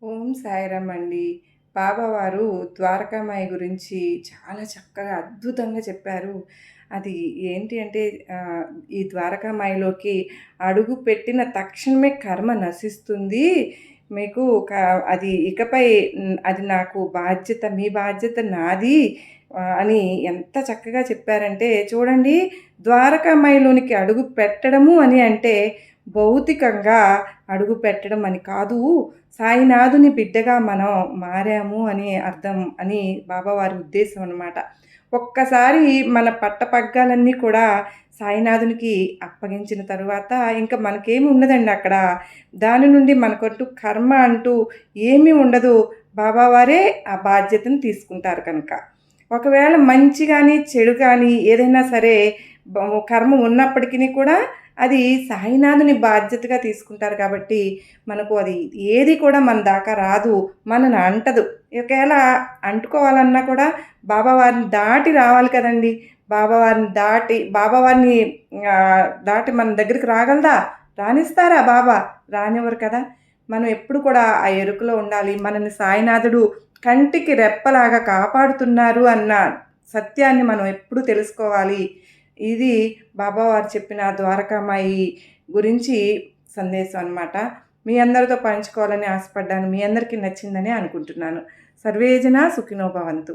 ఓం సాయిరామ్ అండి. బాబావారు ద్వారకామాయి గురించి చాలా చక్కగా అద్భుతంగా చెప్పారు. అది ఏంటి అంటే ఈ ద్వారకామాయిలోకి అడుగు పెట్టిన తక్షణమే కర్మ నశిస్తుంది. మీకు క అది ఇకపై అది నాకు బాధ్యత, మీ బాధ్యత నాది అని ఎంత చక్కగా చెప్పారంటే చూడండి, ద్వారకామాయిలోనికి అడుగు పెట్టడము అని అంటే భౌతికంగా అడుగు పెట్టడం అని కాదు. సాయినాథుని బిడ్డగా మనం మారాము అని అర్థం అని బాబావారి ఉద్దేశం అనమాట. ఒక్కసారి మన పట్టపగ్గాలన్నీ కూడా సాయినాథునికి అప్పగించిన తరువాత ఇంక మనకేమి ఉండదండి అక్కడ. దాని నుండి మనకంటూ కర్మ అంటూ ఏమీ ఉండదు. బాబావారే ఆ బాధ్యతను తీసుకుంటారు కనుక. ఒకవేళ మంచి గాని, చెడు కానీ ఏదైనా సరే కర్మ ఉన్నప్పటికిని కూడా అది సాయినాథుని బాధ్యతగా తీసుకుంటారు కాబట్టి మనకు అది ఏది కూడా మన దాకా రాదు. మనని అంటదు. ఒకవేళ అంటుకోవాలన్నా కూడా బాబావారిని దాటి రావాలి కదండీ! బాబావారిని దాటి మన దగ్గరికి రాగలదా? రానిస్తారా బాబా? రానివ్వరు కదా! మనం ఎప్పుడు కూడా ఆ ఎరుకలో ఉండాలి. మనని సాయినాథుడు కంటికి రెప్పలాగా కాపాడుతున్నారు అన్న సత్యాన్ని మనం ఎప్పుడూ తెలుసుకోవాలి. ఇది బాబావారు చెప్పిన ద్వారకామాయి గురించి సందేశం అనమాట. మీ అందరితో పంచుకోవాలని ఆశపడ్డాను. మీ అందరికీ నచ్చిందని అనుకుంటున్నాను. సర్వే జనా సుఖినో భవంతు.